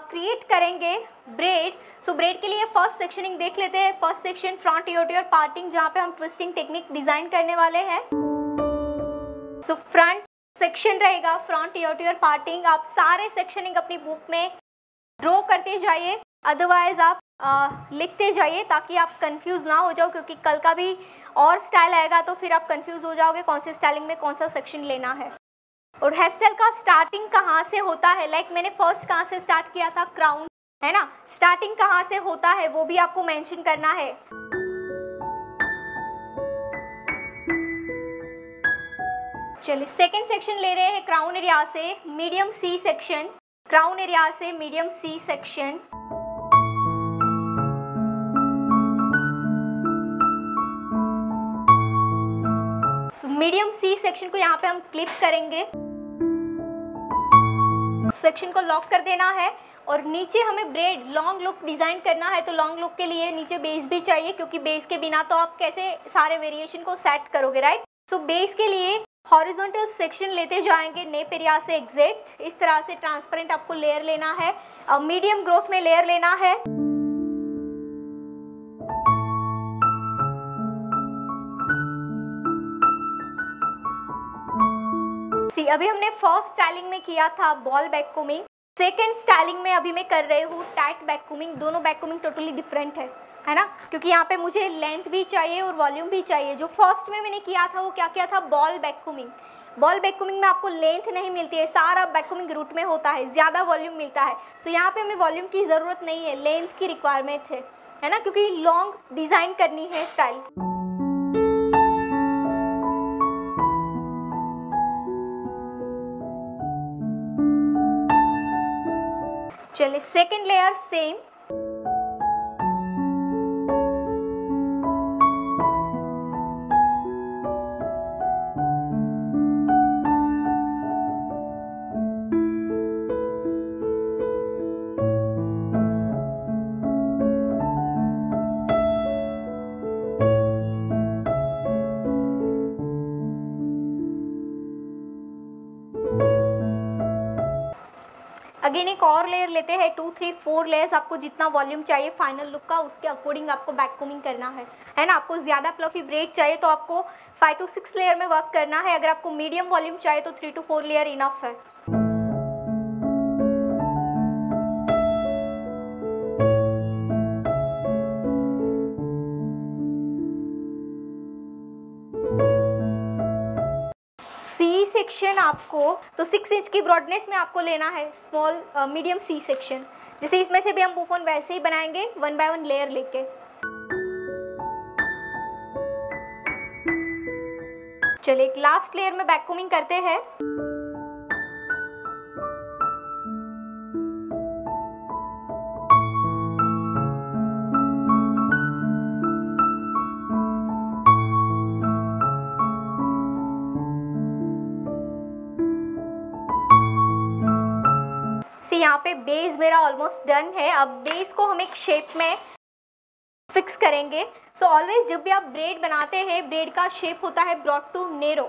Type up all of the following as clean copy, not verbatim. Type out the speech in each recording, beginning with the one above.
Create करेंगे bread. सो bread के लिए फर्स्ट सेक्शनिंग देख लेते हैं। फर्स्ट सेक्शन फ्रंट ईयोटियर पार्टिंग, जहाँ पे हम ट्विस्टिंग टेक्निक डिजाइन करने वाले हैं। सो फ्रंट सेक्शन रहेगा फ्रंट ईयोटियर पार्टिंग। आप सारे सेक्शनिंग अपनी बुक में ड्रॉ करते जाइए, अदरवाइज आप लिखते जाइए ताकि आप कंफ्यूज ना हो जाओ, क्योंकि कल का भी और स्टाइल आएगा तो फिर आप कंफ्यूज हो जाओगे कौन से स्टाइलिंग में कौन सा सेक्शन लेना है। और हेयर स्टाइल का स्टार्टिंग कहाँ से होता है, लाइक मैंने फर्स्ट कहाँ से स्टार्ट किया था, क्राउन, है ना। स्टार्टिंग कहाँ से होता है वो भी आपको मेंशन करना है। चलिए सेकंड सेक्शन ले रहे हैं क्राउन एरिया से medium C section. Crown area से medium C section. Medium C section को यहाँ पे हम क्लिप करेंगे, सेक्शन को लॉक कर देना है। और नीचे हमें ब्रेड लॉन्ग लुक डिजाइन करना है, तो लॉन्ग लुक के लिए नीचे बेस भी चाहिए, क्योंकि बेस के बिना तो आप कैसे सारे वेरिएशन को सेट करोगे, राइट। सो बेस के लिए हॉरिजॉन्टल सेक्शन लेते जाएंगे नेप एरिया से एग्जैक्ट इस तरह से। ट्रांसपेरेंट आपको लेयर लेना है, मीडियम ग्रोथ में लेयर लेना है। अभी हमने फर्स्ट स्टाइलिंग में किया था ball back combing, second styling में अभी मैं कर रही हूँ टाइट बैक कोमिंग। दोनों बैक कोमिंग टोटली डिफरेंट है ना, क्योंकि यहाँ पे मुझे लेंथ भी चाहिए और वॉल्यूम भी चाहिए। जो फर्स्ट में मैंने किया था वो क्या किया था, ball back combing. Ball back combing में आपको लेंथ नहीं मिलती है, सारा बैक कोमिंग रूट में होता है, ज़्यादा वॉल्यूम मिलता है। सो यहाँ पे हमें वॉल्यूम की ज़रूरत नहीं है, लेंथ की रिक्वायरमेंट है ना, क्योंकि लॉन्ग डिज़ाइन करनी है स्टाइल। चलिए सेकेंड लेयर सेम। अगेन एक और लेयर लेते हैं, 2 3 4 लेयर्स। आपको जितना वॉल्यूम चाहिए फाइनल लुक का उसके अकॉर्डिंग आपको बैक कोमिंग करना है ना। आपको ज़्यादा फ्लफी ब्रेड चाहिए तो आपको 5 to 6 लेयर में वर्क करना है। अगर आपको मीडियम वॉल्यूम चाहिए तो 3 to 4 लेयर इनफ है। सेक्शन आपको तो 6 इंच की ब्रॉडनेस में आपको लेना है स्मॉल मीडियम सी सेक्शन। जैसे इसमें से भी हम बुफोन वैसे ही बनाएंगे 1 by 1 लेयर लेके। चलिए एक लास्ट लेयर में बैक कोमिंग करते हैं। यहाँ पे बेस मेरा ऑलमोस्ट डन है। अब बेस को हम एक शेप में फिक्स करेंगे। सो ऑलवेज जब भी आप ब्रेड बनाते हैं, ब्रेड का शेप होता है ब्रॉड टू नेरो।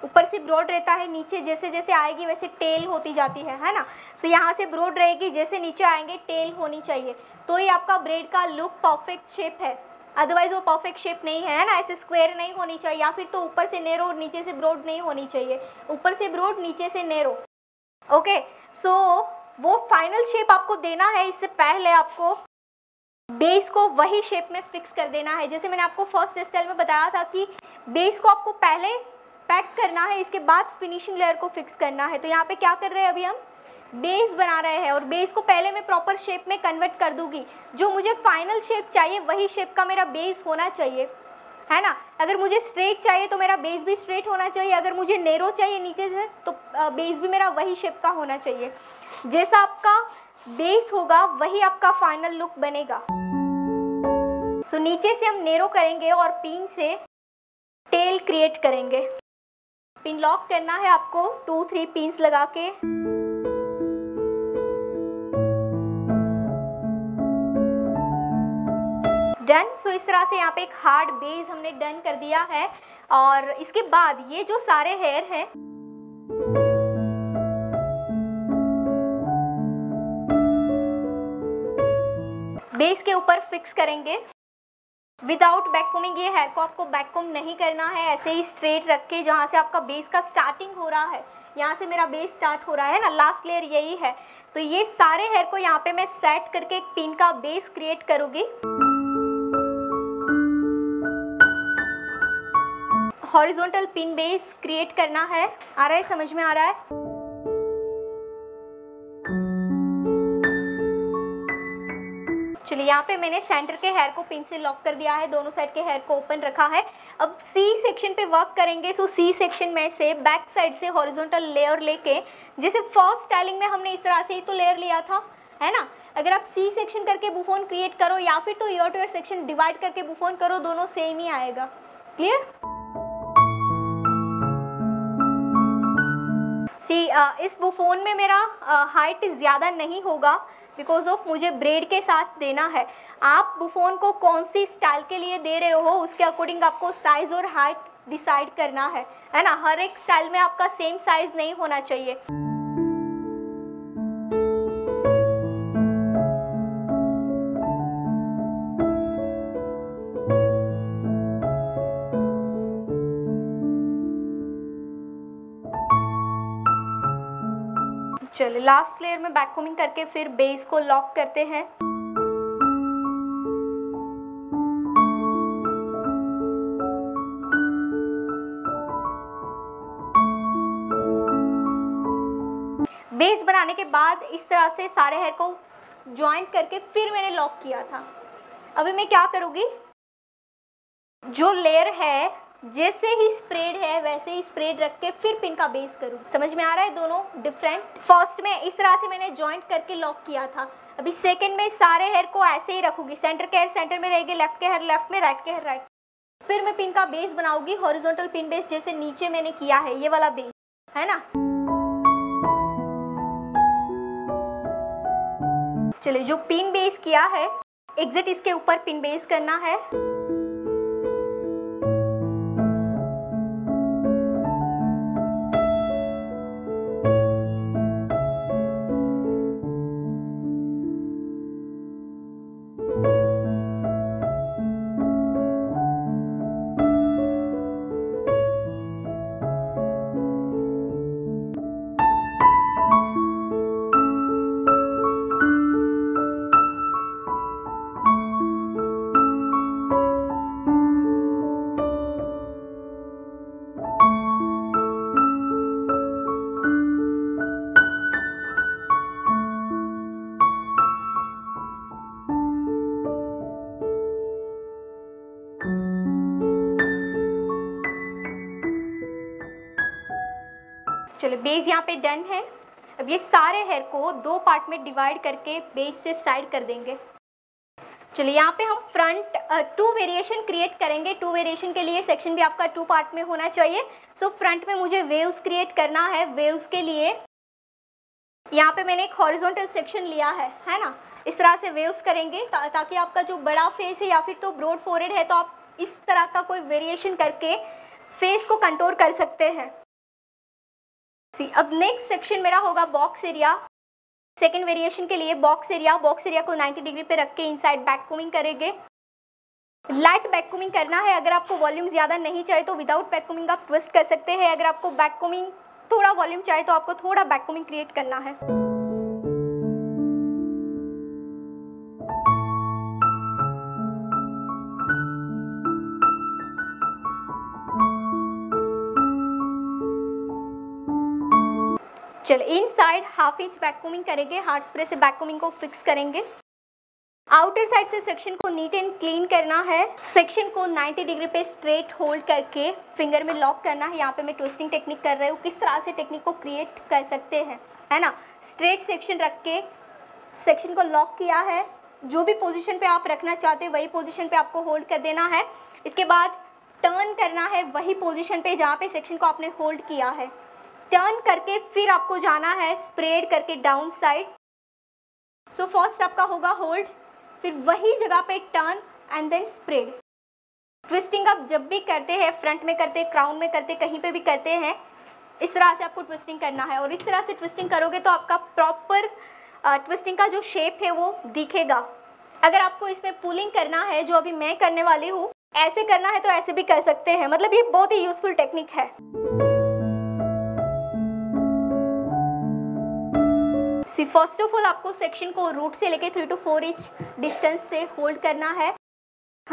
ऊपर से ब्रॉड रहता है, नीचे जैसे जैसे आएगी वैसे टेल होती जाती है ना। सो यहाँ से ब्रॉड रहेगी, जैसे नीचे आएंगे टेल होनी चाहिए, तो ही आपका ब्रेड का लुक परफेक्ट शेप है। अदरवाइज वो परफेक्ट शेप नहीं है ना, ऐसे स्क्वायर नहीं होनी चाहिए, या फिर तो ऊपर से नेरो और नीचे से ब्रॉड नहीं होनी चाहिए, ऊपर से ब्रॉड नीचे से नेरो। ओके, सो वो फाइनल शेप आपको देना है। इससे पहले आपको बेस को वही शेप में फिक्स कर देना है। जैसे मैंने आपको फर्स्ट स्टाइल में बताया था कि बेस को आपको पहले पैक करना है, इसके बाद फिनिशिंग लेयर को फिक्स करना है। तो यहाँ पे क्या कर रहे हैं, अभी हम बेस बना रहे हैं और बेस को पहले मैं प्रॉपर शेप में कन्वर्ट कर दूंगी। जो मुझे फाइनल शेप चाहिए वही शेप का मेरा बेस होना चाहिए, है ना। अगर मुझे स्ट्रेट चाहिए तो मेरा बेस भी स्ट्रेट होना चाहिए, अगर मुझे नैरो चाहिए नीचे से तो बेस भी मेरा वही शेप का होना चाहिए। जैसा आपका बेस होगा वही आपका फाइनल लुक बनेगा। सो नीचे से हम नैरो करेंगे और पिन से टेल क्रिएट करेंगे। पिन लॉक करना है आपको 2-3 पिन्स लगा के। डन। सो इस तरह से यहाँ पे एक हार्ड बेस हमने डन कर दिया है। और इसके बाद ये जो सारे हेयर हैं बेस के ऊपर फिक्स करेंगे विदाउट बैककोमिंग। ये हेयर को आपको बैककोम नहीं करना है, ऐसे ही स्ट्रेट रख के जहाँ से आपका बेस का स्टार्टिंग हो रहा है, यहाँ से मेरा बेस स्टार्ट हो रहा है ना, लास्ट लेयर यही है। तो ये सारे हेयर को यहाँ पे मैं सेट करके एक पिन का बेस क्रिएट करूँगी। हॉरिजॉन्टल पिन बेस क्रिएट करना है। आ रहा है, समझ में आ रहा है? चलिए यहाँ पे मैंने सेंटर के हेयर को पिन से लॉक कर दिया है, दोनों साइड के हेयर को ओपन रखा है। अब सी सेक्शन पे वर्क करेंगे। सो सी सेक्शन में से बैक साइड से हॉरिजॉन्टल लेयर लेके, जैसे फर्स्ट स्टाइलिंग में हमने इस तरह से ही तो लेयर लिया था, है ना। अगर आप सी सेक्शन करके बुफोन क्रिएट करो या फिर तो year two year section divide करके बुफोन करो, दोनों सेम ही आएगा। क्लियर? इस बुफोन में मेरा हाइट ज़्यादा नहीं होगा बिकॉज ऑफ मुझे ब्रेड के साथ देना है। आप बुफोन को कौन सी स्टाइल के लिए दे रहे हो उसके अकॉर्डिंग आपको साइज़ और हाइट डिसाइड करना है ना। हर एक स्टाइल में आपका सेम साइज़ नहीं होना चाहिए। चलिए लास्ट लेयर में बैककोमिंग करके फिर बेस को लॉक करते हैं। बेस बनाने के बाद इस तरह से सारे हेयर को ज्वाइंट करके फिर मैंने लॉक किया था। अभी मैं क्या करूँगी, जो लेयर है जैसे ही स्प्रेड है वैसे ही स्प्रेड रख के फिर पिन का बेस करूँ। समझ में आ रहा है? दोनों डिफरेंट। फर्स्ट में इस तरह से मैंने जॉइंट करके लॉक किया था। अभी सेकंड में सारे हेयर को ऐसे ही रखूँगी। सेंटर के हेयर सेंटर में रहेगी, लेफ्ट के हेयर लेफ्ट में, राइट के हेयर राइट। फिर मैं पिन का बेस बनाऊंगी हॉरिजॉन्टल पिन बेस, जैसे नीचे मैंने किया है ये वाला बेस, है ना। चलिए जो पिन बेस किया है एग्जैक्ट इसके ऊपर पिन बेस करना है। चलो बेस यहाँ पे डन है। अब ये सारे हेयर को 2 पार्ट में डिवाइड करके बेस से साइड कर देंगे। चलिए यहाँ पे हम फ्रंट 2 वेरिएशन क्रिएट करेंगे। 2 वेरिएशन के लिए सेक्शन भी आपका 2 पार्ट में होना चाहिए। सो फ्रंट में मुझे वेव्स क्रिएट करना है। वेव्स के लिए यहाँ पे मैंने एक हॉरिजॉन्टल सेक्शन लिया है ना। इस तरह से वेव्स करेंगे ताकि आपका जो बड़ा फेस है या फिर तो ब्रॉड फोरहेड है तो आप इस तरह का कोई वेरिएशन करके फेस को कंटूर कर सकते हैं। अब नेक्स्ट सेक्शन मेरा होगा बॉक्स एरिया। सेकंड वेरिएशन के लिए बॉक्स एरिया को 90 डिग्री पे रख के इनसाइड बैक कोमिंग करेंगे। लाइट बैक कोमिंग करना है। अगर आपको वॉल्यूम ज़्यादा नहीं चाहिए तो विदाउट बैक कोमिंग आप ट्विस्ट कर सकते हैं। अगर आपको बैक कोमिंग थोड़ा वॉल्यूम चाहिए तो आपको थोड़ा बैक कोमिंग क्रिएट करना है। चलो inside half inch back combing करेंगे। हार्ड स्प्रे से बैक कोमिंग को फिक्स करेंगे। आउटर साइड से सेक्शन को नीट एंड क्लीन करना है। सेक्शन को 90 डिग्री पे स्ट्रेट होल्ड करके फिंगर में लॉक करना है। यहाँ पे मैं ट्विस्टिंग टेक्निक कर रही हूँ, किस तरह से टेक्निक को क्रिएट कर सकते हैं, है ना। स्ट्रेट सेक्शन रख के सेक्शन को लॉक किया है। जो भी पोजीशन पे आप रखना चाहते हैं वही पोजीशन पे आपको होल्ड कर देना है। इसके बाद टर्न करना है वही पोजीशन पे जहाँ पे सेक्शन को आपने होल्ड किया है। टर्न करके फिर आपको जाना है स्प्रेड करके डाउन साइड। सो फर्स्ट आपका होगा होल्ड, फिर वही जगह पे turn and then spread. Twisting आप जब भी करते हैं, फ्रंट में करते, क्राउन में करते, कहीं पे भी करते हैं, इस तरह से आपको ट्विस्टिंग करना है। और इस तरह से ट्विस्टिंग करोगे तो आपका प्रॉपर ट्विस्टिंग का जो शेप है वो दिखेगा। अगर आपको इसमें पुलिंग करना है, जो अभी मैं करने वाली हूँ, ऐसे करना है तो ऐसे भी कर सकते हैं। मतलब ये बहुत ही यूजफुल टेक्निक है। सी फर्स्ट ऑफ ऑल आपको सेक्शन को रूट से लेके 3 to 4 इंच डिस्टेंस से होल्ड करना है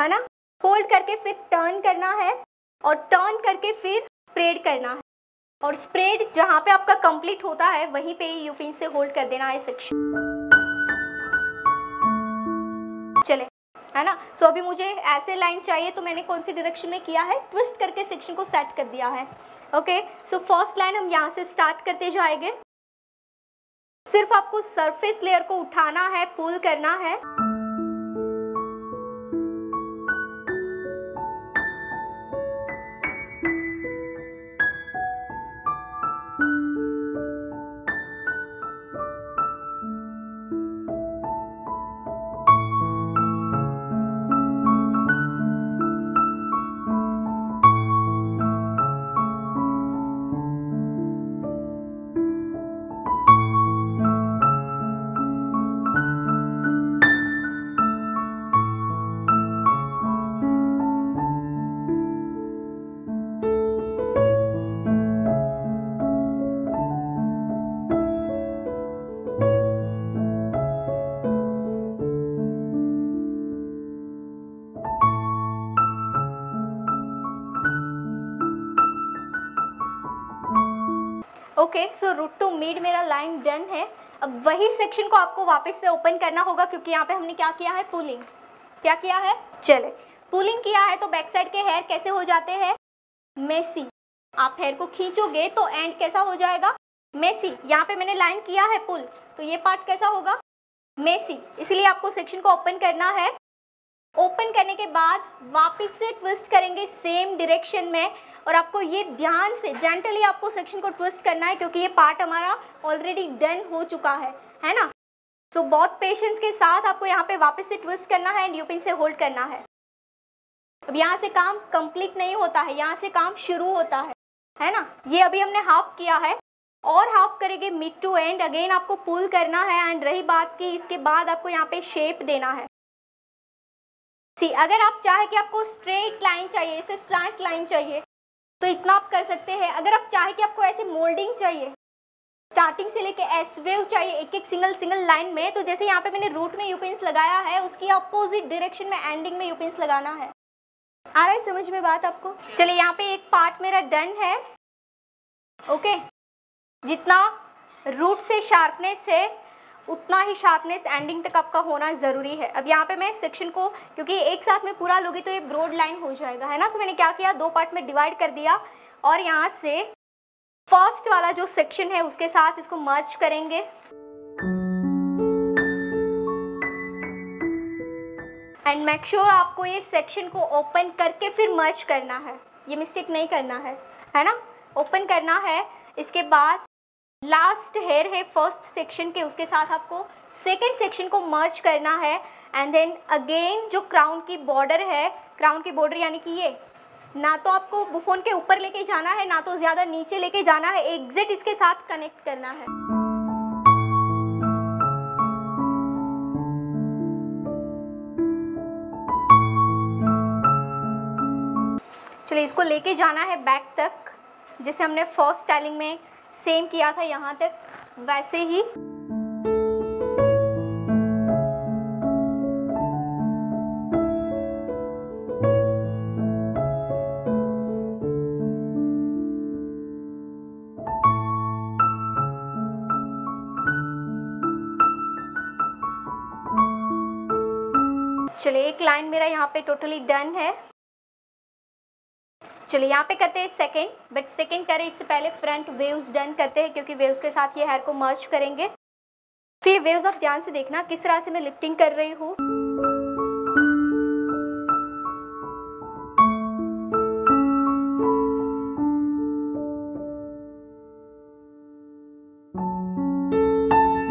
ना। होल्ड करके फिर टर्न करना है और टर्न करके फिर स्प्रेड करना है। और स्प्रेड जहाँ पे आपका कंप्लीट होता है वहीं पे ही यूपिन से होल्ड कर देना है सेक्शन। चले, है ना। सो अभी मुझे ऐसे लाइन चाहिए तो मैंने कौन सी डायरेक्शन में किया है, ट्विस्ट करके सेक्शन को सेट कर दिया है। ओके, सो फर्स्ट लाइन हम यहाँ से स्टार्ट करते जाएंगे। सिर्फ आपको सरफेस लेयर को उठाना है, पुल करना है। Okay, so root to mid मेरा लाइन डन है। अब वही सेक्शन को आपको वापस से ओपन करना होगा, क्योंकि यहाँ पे हमने क्या किया है, पुलिंग। क्या किया है, चले, पुलिंग किया है तो बैक साइड के हेयर कैसे हो जाते हैं, मेसी। आप हेयर को खींचोगे तो एंड कैसा हो जाएगा, मेसी। यहाँ पे मैंने लाइन किया है पुल, तो ये पार्ट कैसा होगा, मेसी। इसलिए आपको सेक्शन को ओपन करना है। ओपन करने के बाद वापस से ट्विस्ट करेंगे सेम डायरेक्शन में। और आपको ये ध्यान से जेंटली आपको सेक्शन को ट्विस्ट करना है, क्योंकि ये पार्ट हमारा ऑलरेडी डन हो चुका है ना। सो बहुत पेशेंस के साथ आपको यहाँ पे वापस से ट्विस्ट करना है एंड यूपिन से होल्ड करना है। अब यहाँ से काम कंप्लीट नहीं होता है, यहाँ से काम शुरू होता है ना। ये अभी हमने हाफ किया है और हाफ करेंगे मिड टू एंड। अगेन आपको पुल करना है एंड रही बात की, इसके बाद आपको यहाँ पे शेप देना है। सी, अगर आप चाहे कि आपको स्ट्रेट लाइन चाहिए, इसे स्लैंट लाइन चाहिए, तो इतना आप कर सकते हैं। अगर आप चाहे कि आपको ऐसे मोल्डिंग चाहिए, स्टार्टिंग से लेके एस वेव चाहिए एक एक सिंगल लाइन में, तो जैसे यहाँ पे मैंने रूट में यूपिन्स लगाया है, उसकी अपोजिट डायरेक्शन में एंडिंग में यूपिन्स लगाना है। आ रहा है समझ में बात आपको। चलिए, यहाँ पे एक पार्ट मेरा डन है। ओके, जितना रूट से शार्पनेस है उतना ही शार्पनेस एंडिंग तक आपका होना ज़रूरी है। अब यहाँ पे मैं सेक्शन को, क्योंकि एक साथ में पूरा लोगी तो ये ब्रॉड लाइन हो जाएगा, है ना। तो मैंने क्या किया, 2 पार्ट में डिवाइड कर दिया और यहाँ से फर्स्ट वाला जो सेक्शन है उसके साथ इसको मर्ज करेंगे। एंड मेक श्योर आपको ये सेक्शन को ओपन करके फिर मर्ज करना है, ये मिस्टेक नहीं करना है ना। ओपन करना है, इसके बाद लास्ट हेयर है फर्स्ट सेक्शन के, उसके साथ आपको सेकंड सेक्शन को मर्ज करना है। एंड देन अगेन जो क्राउन की बॉर्डर है, क्राउन की बॉर्डर यानी कि ये, ना तो आपको बुफोन के ऊपर लेके जाना है ना तो ज़्यादा नीचे लेके जाना है, एग्जैक्ट इसके साथ कनेक्ट करना है। चलिए, इसको लेके जाना है बैक तक, जैसे हमने फर्स्ट स्टाइलिंग में सेम किया था यहाँ तक, वैसे ही। चलिए एक लाइन मेरा यहाँ पे टोटली डन है। चलिए यहाँ पे करते हैं सेकेंड, बट सेकेंड करें इससे पहले फ्रंट वेव्स डन करते हैं, क्योंकि वेव्स के साथ ये हेयर को मर्ज करेंगे। तो ये वेव्स आप ध्यान से देखना किस तरह से मैं लिफ्टिंग कर रही हूँ।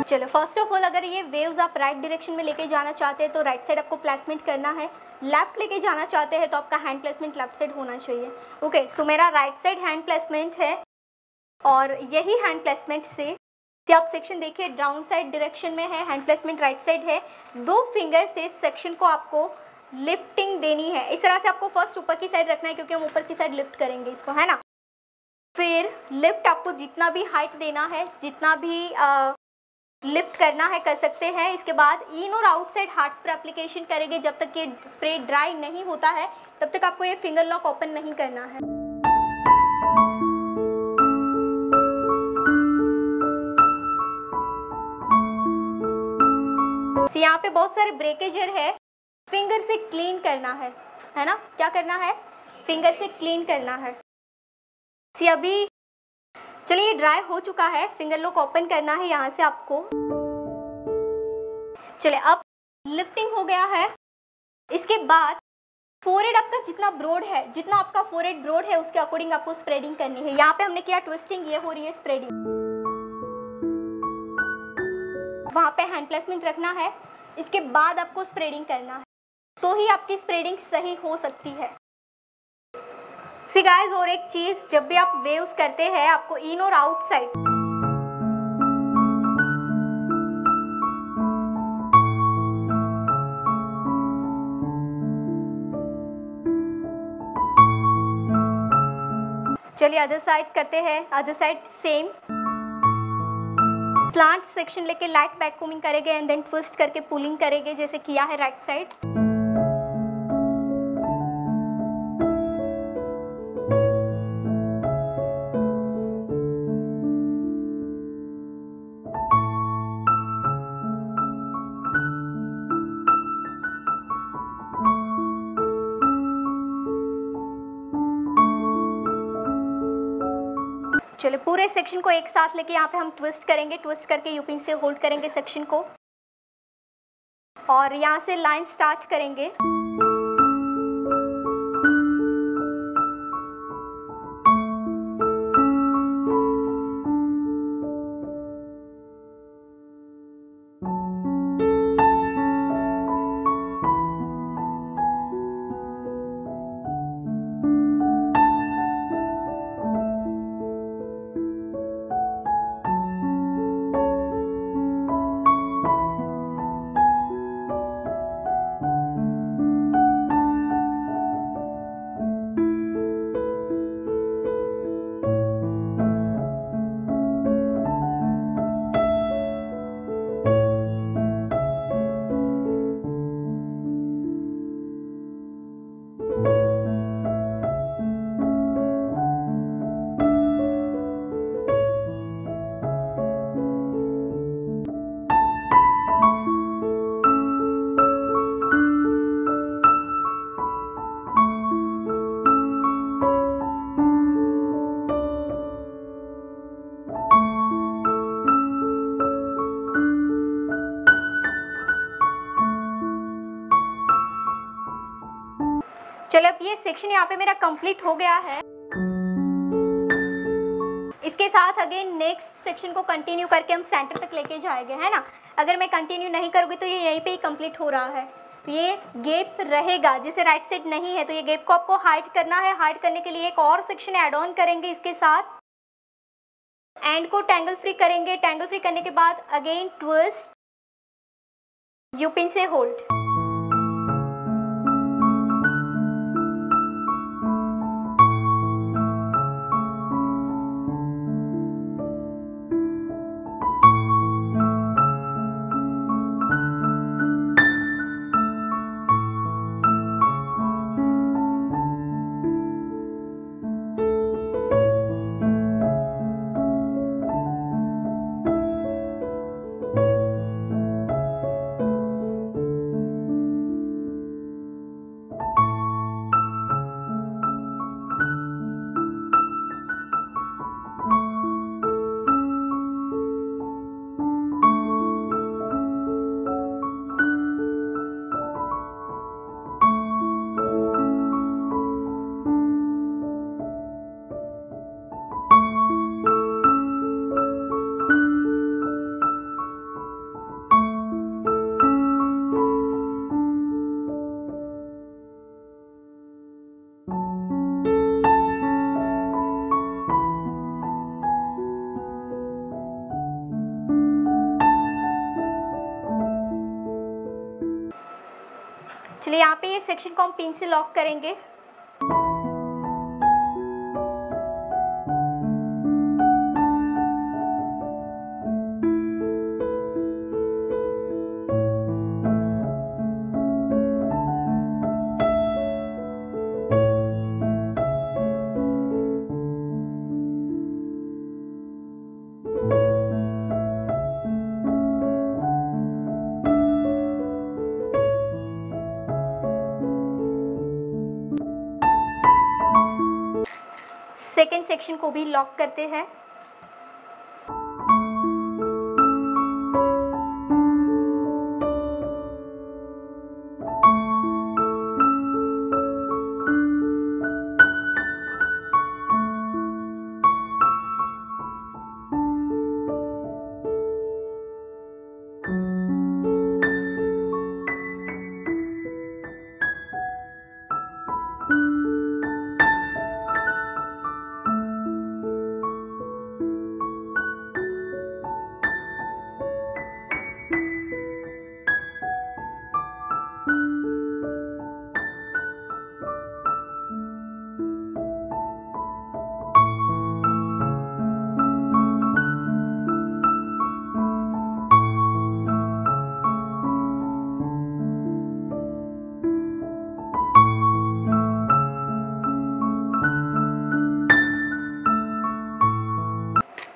चलो फर्स्ट ऑफ ऑल, अगर ये वेव्स आप राइट डायरेक्शन में लेके जाना चाहते हैं तो राइट साइड आपको प्लेसमेंट करना है। लेफ्ट लेके जाना चाहते हैं तो आपका हैंड प्लेसमेंट लेफ्ट साइड होना चाहिए। ओके, सो मेरा राइट साइड हैंड प्लेसमेंट है और यही हैंड प्लेसमेंट से आप सेक्शन देखिए डाउन साइड डायरेक्शन में है, हैंड प्लेसमेंट राइट साइड है। 2 फिंगर से सेक्शन को आपको लिफ्टिंग देनी है। इस तरह से आपको फर्स्ट ऊपर की साइड रखना है, क्योंकि हम ऊपर की साइड लिफ्ट करेंगे इसको, है ना। फिर लिफ्ट आपको जितना भी हाइट देना है, जितना भी लिफ्ट करना है कर सकते हैं। इसके बाद इन और आउट साइड हार्ट्स पर एप्लीकेशन करेंगे। जब तक ये स्प्रे ड्राई नहीं होता है तब तक आपको ये फिंगर लॉक ओपन नहीं करना है। यहाँ पे बहुत सारे ब्रेकेजर है, फिंगर से क्लीन करना है ना। क्या करना है? फिंगर से क्लीन करना है। अभी चलिए ड्राई हो चुका है, फिंगर लॉक ओपन करना है यहाँ से आपको। चलिए अब लिफ्टिंग हो गया है। इसके बाद फोरहेड आपका जितना ब्रॉड है, जितना आपका फोरहेड ब्रॉड है उसके अकॉर्डिंग आपको स्प्रेडिंग करनी है। यहाँ पे हमने किया ट्विस्टिंग, ये हो रही है स्प्रेडिंग। वहाँ पे हैंड प्लेसमेंट रखना है। इसके बाद आपको स्प्रेडिंग करना है, तो ही आपकी स्प्रेडिंग सही हो सकती है। सी गाइस, और एक चीज, जब भी आप वेव्स करते हैं आपको इन और आउट साइड चलिए अदर साइड करते हैं। Other side same slant section लेके लाइट बैक कोमिंग करेंगे एंड देन ट्विस्ट करके पुलिंग करेंगे, जैसे किया है राइट साइड। चलिए पूरे सेक्शन को एक साथ लेके यहाँ पे हम ट्विस्ट करेंगे। ट्विस्ट करके यूपिन से होल्ड करेंगे सेक्शन को और यहाँ से लाइन स्टार्ट करेंगे। चलो अब ये सेक्शन यहाँ पे मेरा कंप्लीट हो गया है। इसके साथ अगेन नेक्स्ट सेक्शन को कंटिन्यू करके हम सेंटर तक लेके जाएंगे, है ना। अगर मैं कंटिन्यू नहीं करूँगी तो ये यहीं पे ही कंप्लीट हो रहा है। ये गैप रहेगा, जैसे राइट साइड नहीं है तो ये गैप को आपको हाइड करना है। हाइड करने के लिए एक और सेक्शन ऐड ऑन करेंगे इसके साथ। एंड को टैंगल फ्री करेंगे। टैंगल फ्री करने के बाद अगेन ट्विस्ट, यूपिन से होल्ड। चलिए यहाँ पे ये सेक्शन को हम पिन से लॉक करेंगे। सेकेंड सेक्शन को भी लॉक करते हैं।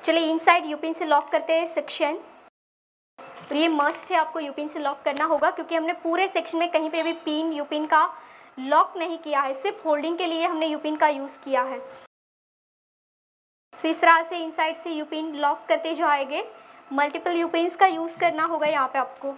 चलिए इनसाइड यूपिन से लॉक करते हैं सेक्शन। और ये मस्ट है, आपको यूपिन से लॉक करना होगा क्योंकि हमने पूरे सेक्शन में कहीं पे भी पिन यूपिन का लॉक नहीं किया है, सिर्फ होल्डिंग के लिए हमने यूपिन का यूज़ किया है। सो इस तरह से इनसाइड से यूपिन लॉक करते जाएंगे। मल्टीपल यूपिन्स का यूज़ करना होगा यहाँ पे आपको।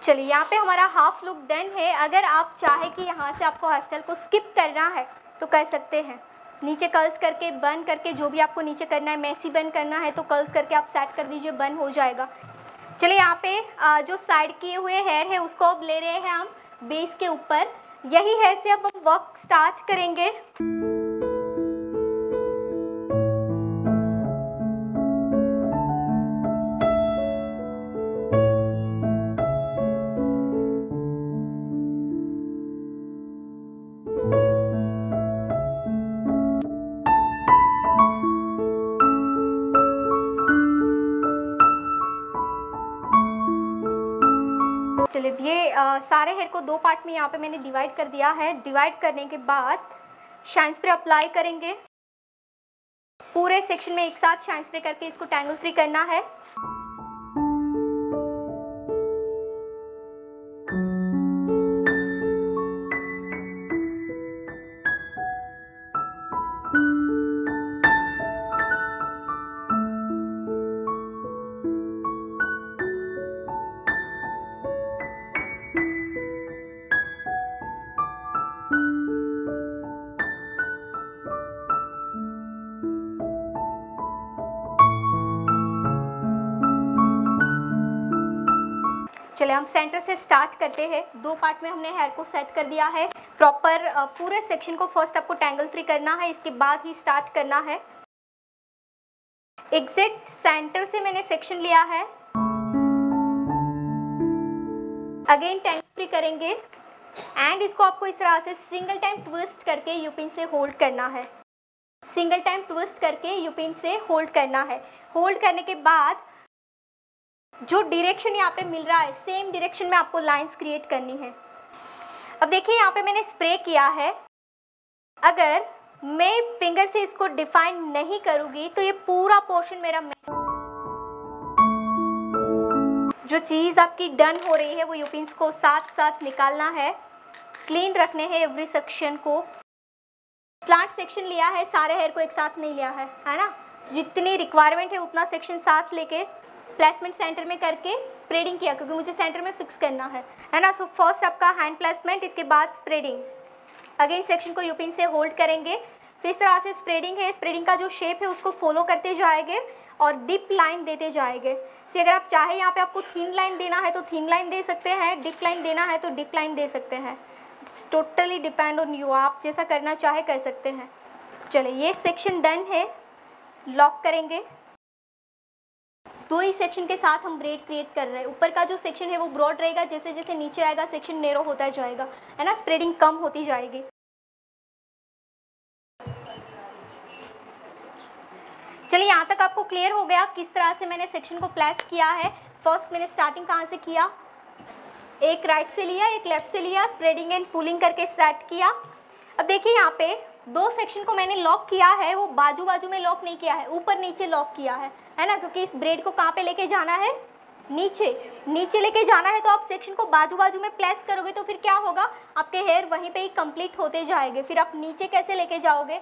चलिए यहाँ पे हमारा हाफ लुक डन है। अगर आप चाहे कि यहाँ से आपको हेयरस्टाइल को स्किप करना है तो कर सकते हैं। नीचे कर्ल्स करके बन करके जो भी आपको नीचे करना है, मेसी बन करना है तो कर्ल्स करके आप सेट कर दीजिए, बन हो जाएगा। चलिए यहाँ पे जो साइड किए हुए हेयर है उसको अब ले रहे हैं हम बेस के ऊपर। यही हेयर से अब हम वर्क स्टार्ट करेंगे। चलिए ये सारे हेयर को दो पार्ट में यहाँ पे मैंने डिवाइड कर दिया है। डिवाइड करने के बाद शाइन स्प्रे अप्लाई करेंगे। पूरे सेक्शन में एक साथ शाइन स्प्रे करके इसको टैंगल फ्री करना है। चलिए हम सेंटर से स्टार्ट करते हैं। दो पार्ट में हमने हेयर को सेट कर दिया है प्रॉपर। पूरे सेक्शन को फर्स्ट आपको टैंगल फ्री करना है, इसके बाद ही स्टार्ट करना है। एग्जैक्ट सेंटर से मैंने सेक्शन लिया है। अगेन टैंगल फ्री करेंगे एंड इसको आपको इस तरह से सिंगल टाइम ट्विस्ट करके यूपिन से होल्ड करना है। सिंगल टाइम ट्विस्ट करके यूपिन से होल्ड करना है। होल्ड करने के बाद जो डायरेक्शन यहाँ पे मिल रहा है सेम डायरेक्शन में आपको लाइंस क्रिएट करनी है। अब देखिए यहाँ पे मैंने स्प्रे किया है। अगर मैं फिंगर से इसको डिफाइन नहीं करूँगी तो ये पूरा पोर्शन मेरा जो चीज़ आपकी डन हो रही है वो यूपिन्स को साथ साथ निकालना है। क्लीन रखने हैं एवरी सेक्शन को। स्लांट सेक्शन लिया है, सारे हेयर को एक साथ नहीं लिया है ना। जितनी रिक्वायरमेंट है उतना सेक्शन साथ लेके प्लेसमेंट सेंटर में करके स्प्रेडिंग किया क्योंकि मुझे सेंटर में फिक्स करना है ना। सो फर्स्ट आपका हैंड प्लेसमेंट, इसके बाद स्प्रेडिंग। अगेन सेक्शन को यूपिन से होल्ड करेंगे। सो इस तरह से स्प्रेडिंग है, स्प्रेडिंग का जो शेप है उसको फॉलो करते जाएंगे और डिप लाइन देते जाएंगे। से अगर आप चाहे यहाँ पे आपको थीन लाइन देना है तो थीन लाइन दे सकते हैं, डिप लाइन देना है तो डिप लाइन दे सकते हैं। It's totally depend on you, आप जैसा करना चाहे कर सकते हैं। चलिए ये सेक्शन डन है, लॉक करेंगे। दो ही सेक्शन के साथ हम ब्रेड क्रिएट कर रहे हैं। ऊपर का जो सेक्शन है वो ब्रॉड रहेगा, जैसे जैसे नीचे आएगा सेक्शन नैरो होता जाएगा, है ना, स्प्रेडिंग कम होती जाएगी। चलिए यहाँ तक आपको क्लियर हो गया किस तरह से मैंने सेक्शन को प्लेस किया है। फर्स्ट मैंने स्टार्टिंग कहाँ से किया, एक राइट से लिया एक लेफ्ट से लिया, स्प्रेडिंग एंड पुलिंग करके सेट किया। अब देखिए यहाँ पे दो सेक्शन को मैंने लॉक किया है, वो बाजू बाजू में लॉक नहीं किया है, ऊपर नीचे लॉक किया है ना, क्योंकि इस ब्रेड को कहाँ पे लेके जाना है, नीचे, नीचे लेके जाना है। तो आप सेक्शन को बाजू बाजू में प्लेस करोगे तो फिर क्या होगा, आपके हेयर वहीं पे ही कंप्लीट होते जाएंगे। फिर आप नीचे कैसे लेके जाओगे,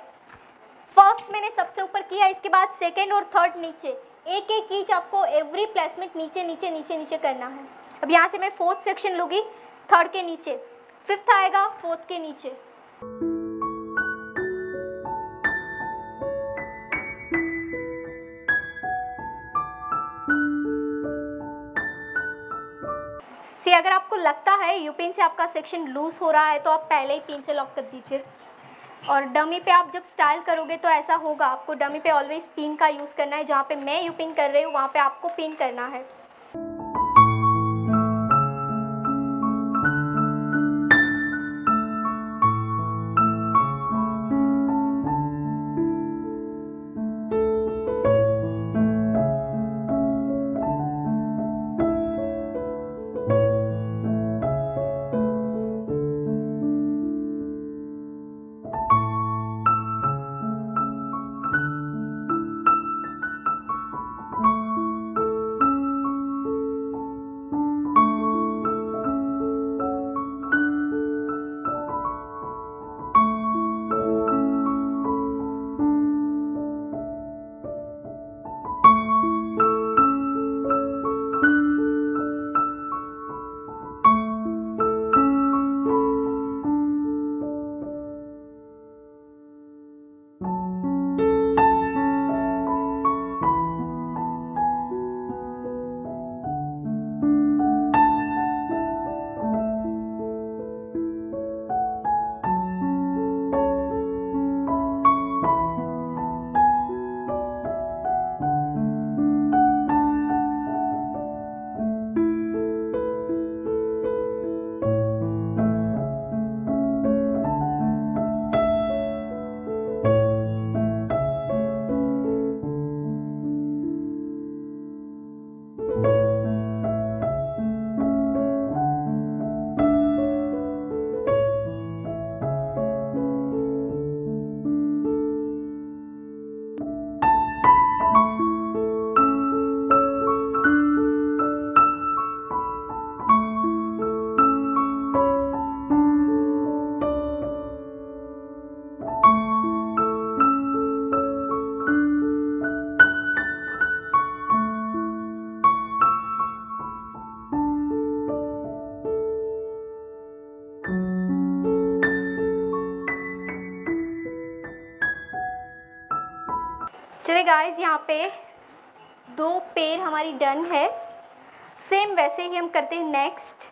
फर्स्ट मैंने सबसे ऊपर किया, इसके बाद सेकेंड और थर्ड नीचे, एक एक ईच आपको एवरी प्लेसमेंट नीचे नीचे नीचे नीचे करना है। अब यहाँ से मैं फोर्थ सेक्शन लूँगी, थर्ड के नीचे, फिफ्थ आएगा फोर्थ के नीचे। सी अगर आपको लगता है यू पिन से आपका सेक्शन लूज हो रहा है तो आप पहले ही पिन से लॉक कर दीजिए। और डमी पे आप जब स्टाइल करोगे तो ऐसा होगा, आपको डमी पे ऑलवेज पिन का यूज़ करना है। जहाँ पे मैं यू पिन कर रही हूँ वहाँ पे आपको पिन करना है। चलिए गाइस, यहाँ पे दो पेयर हमारी डन है। सेम वैसे ही हम करते हैं नेक्स्ट।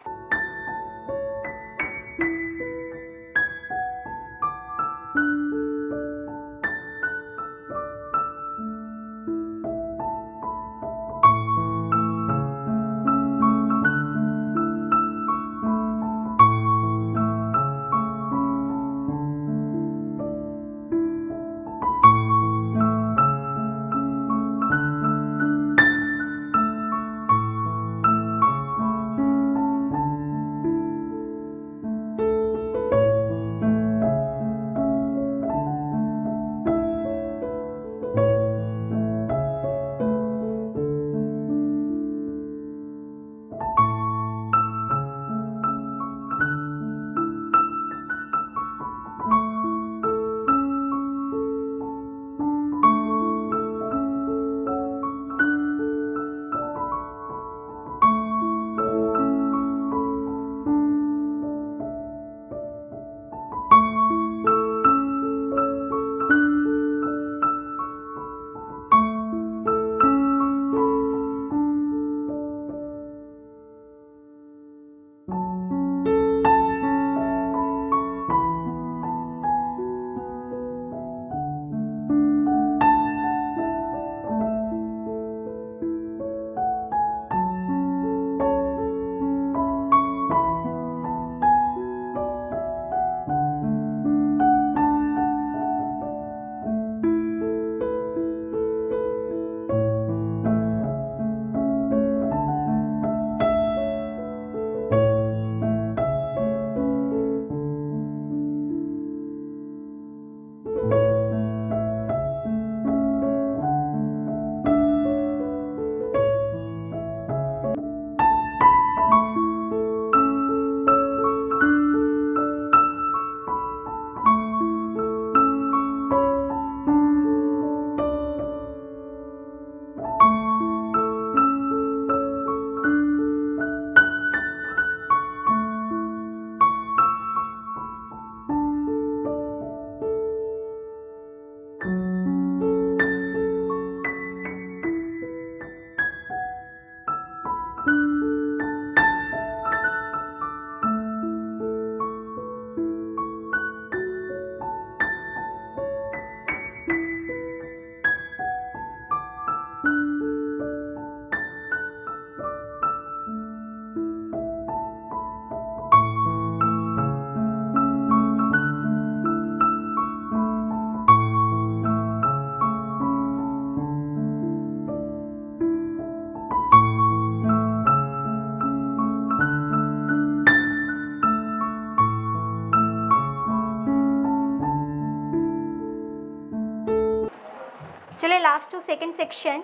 चलिए लास्ट टू सेकंड सेक्शन।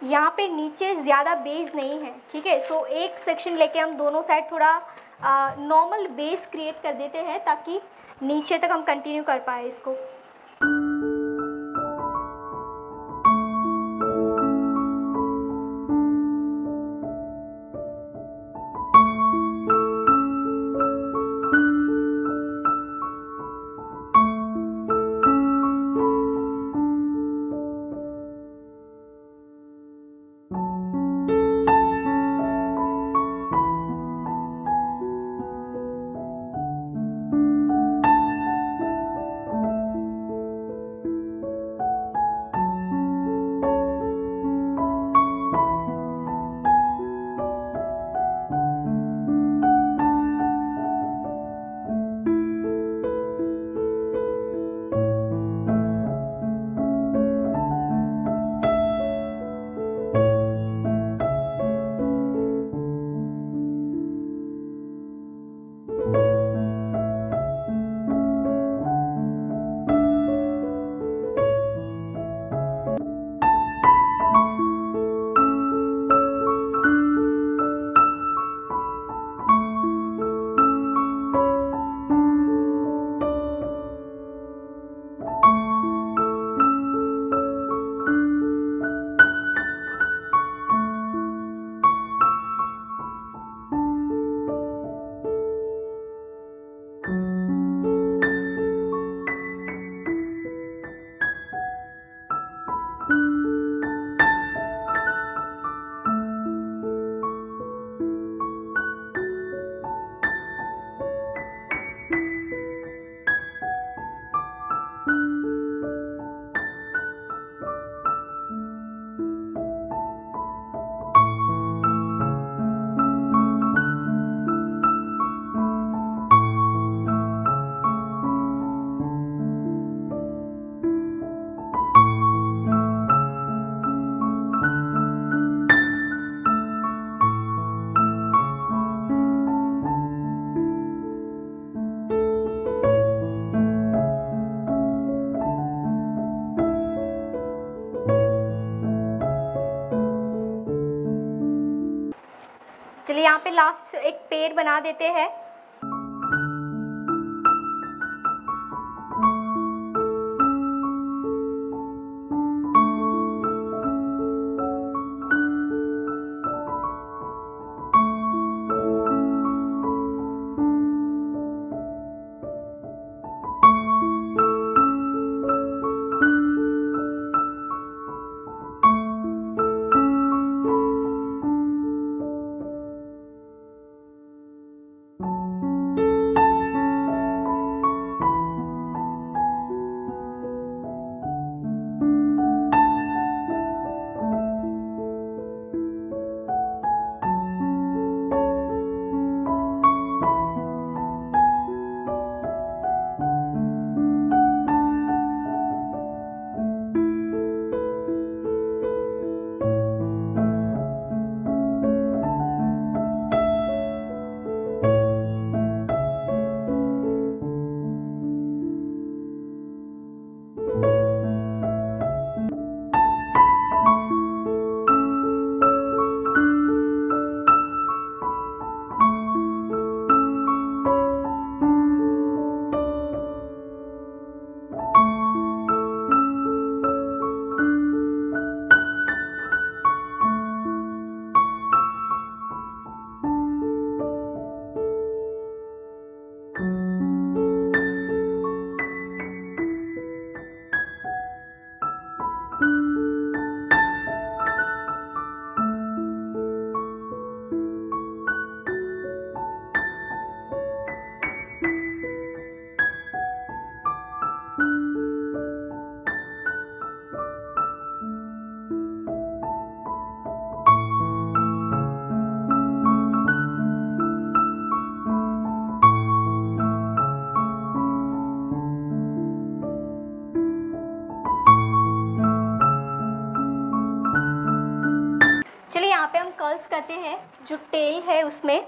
यहाँ पे नीचे ज़्यादा बेस नहीं है, ठीक है। सो एक सेक्शन लेके हम दोनों साइड थोड़ा नॉर्मल बेस क्रिएट कर देते हैं ताकि नीचे तक हम कंटिन्यू कर पाए इसको। चलिए यहाँ पे लास्ट एक पेड़ बना देते हैं। पे हम कर्ल्स करते हैं, जो टेल है उसमें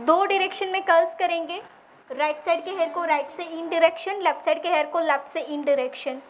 2 डायरेक्शन में कर्ल्स करेंगे। राइट साइड के हेयर को राइट से इन डायरेक्शन, लेफ्ट साइड के हेयर को लेफ्ट से इन डायरेक्शन।